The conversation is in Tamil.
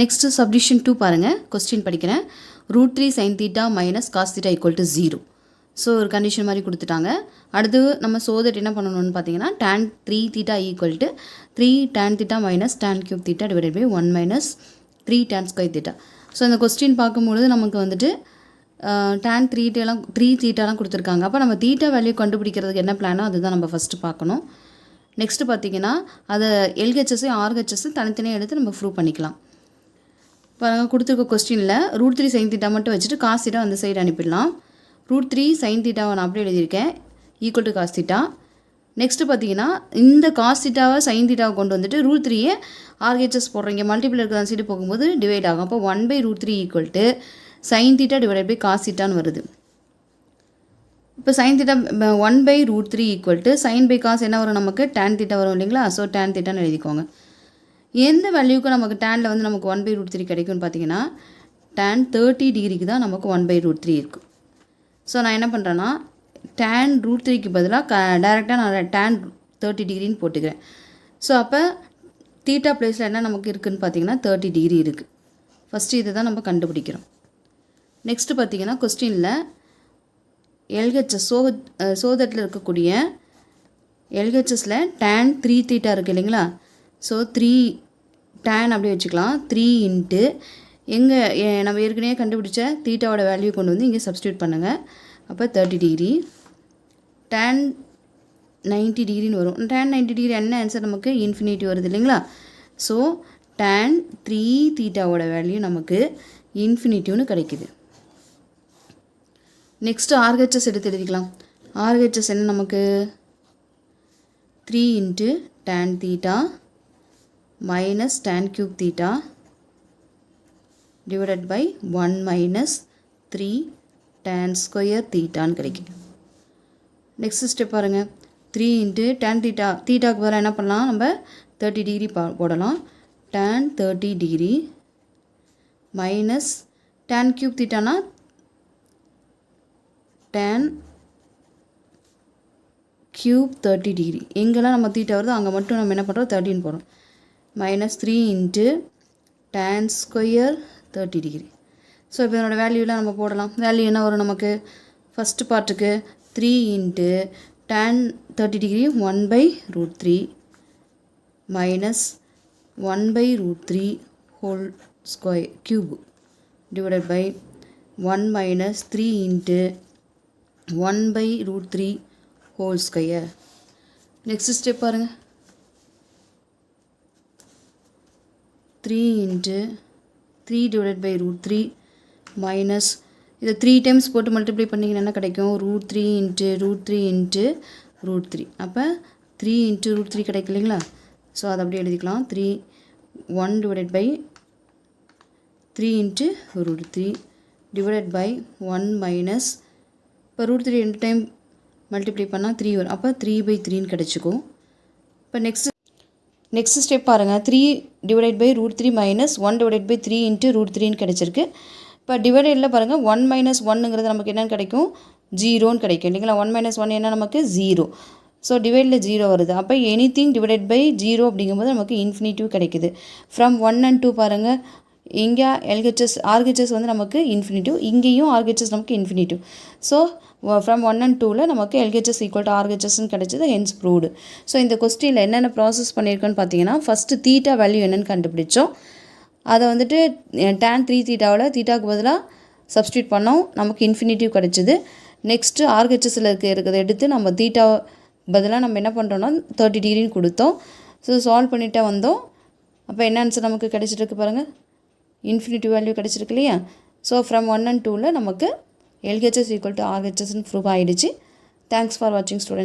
நெக்ஸ்ட்டு சப்டிஷன் 2 பாருங்கள். கொஸ்டின் படிக்கிறேன். √3 sin θ minus cos θ equal to 0. So ஒரு கண்டிஷன் மாதிரி கொடுத்துட்டாங்க. அடுத்து நம்ம சோதட் என்ன பண்ணணும்னு பார்த்தீங்கன்னா tan 3θ equal to 3 tan θ minus tan cube θ divided by 1 minus 3 tan square θ. So இந்த கொஸ்டின் பார்க்கும்பொழுது நமக்கு வந்துட்டு tan 3θலாம் கொடுத்துருக்காங்க. அப்போ நம்ம θ வேல்யூ கண்டுபிடிக்கிறதுக்கு என்ன பிளானோ அதுதான் நம்ம ஃபஸ்ட்டு பார்க்கணும். நெக்ஸ்ட்டு பார்த்தீங்கன்னா அதை LHS RHS தனித்தனியாக எடுத்து நம்ம ப்ரூவ் பண்ணிக்கலாம். இப்போ நாங்கள் கொடுத்துருக்க கொஸ்டினில் √3 sin θ மட்டும் வச்சுட்டு காஸ் θ அந்த சைடு அனுப்பிடலாம். √3 sin θ நான் அப்படியே எழுதியிருக்கேன் ஈக்குவல் டு காஸ் θ. நெக்ஸ்ட்டு பார்த்தீங்கன்னா இந்த காஸ் θவை sin θவை கொண்டு வந்துட்டு √3 RHS போடுறீங்க மல்டிபிள் இருக்கிற அந்த சைடு போகும்போது டிவைட் ஆகும். அப்போ 1/√3 equal to sin θ divide by cos θன்னு வருது. இப்போ sin θ 1/√3 equal to sine by cos என்ன வரும் நமக்கு tan θ வரும் இல்லைங்களா. ஸோ tan θன்னு எழுதிக்கோங்க. எந்த வேல்யூக்கு நமக்கு டேனில் வந்து நமக்கு 1/√3 கிடைக்கும்னு பார்த்தீங்கன்னா tan 30 டிகிரிக்கு தான் நமக்கு 1/√3 இருக்குது. ஸோ நான் என்ன பண்ணுறேன்னா tan √3க்கு பதிலாக டைரெக்டாக நான் tan 30 டிகிரின்னு போட்டுக்கிறேன். ஸோ அப்போ θ ப்ளேஸில் என்ன நமக்கு இருக்குதுன்னு பார்த்தீங்கன்னா 30 டிகிரி இருக்குது. ஃபஸ்ட்டு இதை தான் நம்ம கண்டுபிடிக்கிறோம். நெக்ஸ்ட்டு பார்த்தீங்கன்னா கொஸ்டினில் LHS சோதட்டில் இருக்கக்கூடிய LHSல tan 3θ இருக்குது இல்லைங்களா. ஸோ 3 tan அப்படியே வச்சுக்கலாம். 3 இன்ட்டு எங்கே நம்ம ஏற்கனவே கண்டுபிடிச்ச θவோட வேல்யூ கொண்டு வந்து இங்கே சப்ஸ்டியூட் பண்ணுங்கள். அப்போ 30 டிகிரி tan 90 டிகிரின்னு வரும். tan 90 டிகிரி என்ன ஆன்சர் நமக்கு இன்ஃபினிட்டி வருது இல்லைங்களா. ஸோ tan 3θவோட வேல்யூ நமக்கு இன்ஃபினிட்டிவ்னு கிடைக்குது. நெக்ஸ்ட்டு RHS எடுத்து எழுதிக்கலாம். RHS என்ன நமக்கு 3 into tan θ minus tan cube θ divided by 1 minus 3 tan square θன்னு கிடைக்கும். நெக்ஸ்ட் ஸ்டெப் பாருங்கள். 3 இன்ட்டு tan θ θக்கு பதிலாக என்ன பண்ணலாம் நம்ம 30 டிகிரி போடலாம். tan 30 degree minus tan cube θனா tan cube 30 degree எங்கெல்லாம் நம்ம θ வருதோ அங்கே மட்டும் நம்ம என்ன பண்ணுறோம் 30ன்னு போகிறோம். Minus 3 into tan square 30 degree. So இப்போ இதனோட வேல்யூலாம் நம்ம போடலாம். வேல்யூ என்ன வரும் நமக்கு ஃபஸ்ட்டு பார்ட்டுக்கு 3 into tan 30 degree 1/√3 minus 1/√3 whole square cube divided by 1 minus 3 into 1/√3 whole square. Next step பாருங்கள். 3 இன்ட்டு 3 டிவைடட் பை √3 மைனஸ் இதை 3 டைம்ஸ் போட்டு மல்டிப்ளை பண்ணிங்கன்னா என்ன கிடைக்கும் √3 இன்ட்டு √3 இன்ட்டு √3. அப்போ 3 இன்ட்டு √3 கிடைக்கும் இல்லைங்களா. ஸோ அதை அப்படியே எழுதிக்கலாம். 3 1 divided by 3 into √3 divided by 1 minus இப்போ √3 2 டைம் மல்டிப்ளை பண்ணால் 3 வரும். அப்போ 3/3ன்னு கிடச்சிக்கும். இப்போ நெக்ஸ்ட் ஸ்டெப் பாருங்கள். 3 divided by √3 minus 1 divided by 3 into √3ன்னு கிடச்சிருக்கு. இப்போ டிவைடடில் பாருங்கள் 1 மைனஸ் 1ங்கிறது நமக்கு என்னென்னு கிடைக்கும் 0ன்னு கிடைக்கும் இல்லைங்களா. 1 மைனஸ் 1 என்ன நமக்கு 0. ஸோ டிவைடில் 0 வருது. அப்போ எனிதிங் டிவைடட் பை 0 அப்படிங்கும்போது நமக்கு இன்ஃபினிட்டிவ் கிடைக்குது. ஃப்ரம் 1 and 2 பாருங்கள். இங்கே RHS வந்து நமக்கு இன்ஃபினிட்டிவ், இங்கேயும் RHS நமக்கு இன்ஃபினிட்டிவ். ஸோ ஃப்ரம் 1 and 2ல் நமக்கு LHS ஈக்குவல் டு RHSன்னு கிடச்சிது. Hence proved. ஸோ இந்த கொஸ்டினில் என்னென்ன ப்ராசஸ் பண்ணியிருக்கோன்னு பார்த்தீங்கன்னா ஃபஸ்ட்டு θ வேல்யூ என்னென்னு கண்டுபிடிச்சோம். அதை வந்துட்டு tan 3θவில் θக்கு பதிலாக சப்ஸ்டியூட் பண்ணோம். நமக்கு இன்ஃபினிட்டிவ் கிடச்சிது. நெக்ஸ்ட்டு RHSல இருக்கிறத எடுத்து நம்ம θ பதிலாக நம்ம என்ன பண்ணுறோன்னா 30 டிகிரின்னு கொடுத்தோம். ஸோ சால்வ் பண்ணிகிட்டே வந்தோம். அப்போ என்ன ஆன்சர் நமக்கு கிடச்சிருக்கு பாருங்கள். இன்ஃபினிட்டிவ் வேல்யூ கிடச்சிருக்கு இல்லையா. ஸோ ஃப்ரம் 1 and 2ல் நமக்கு LHS ஈக்குவல் டு RHSன்னு ப்ரூவ் ஆகிடுச்சு. தேங்க்ஸ் ஃபார் வாட்சிங் ஸ்டூடெண்ட்.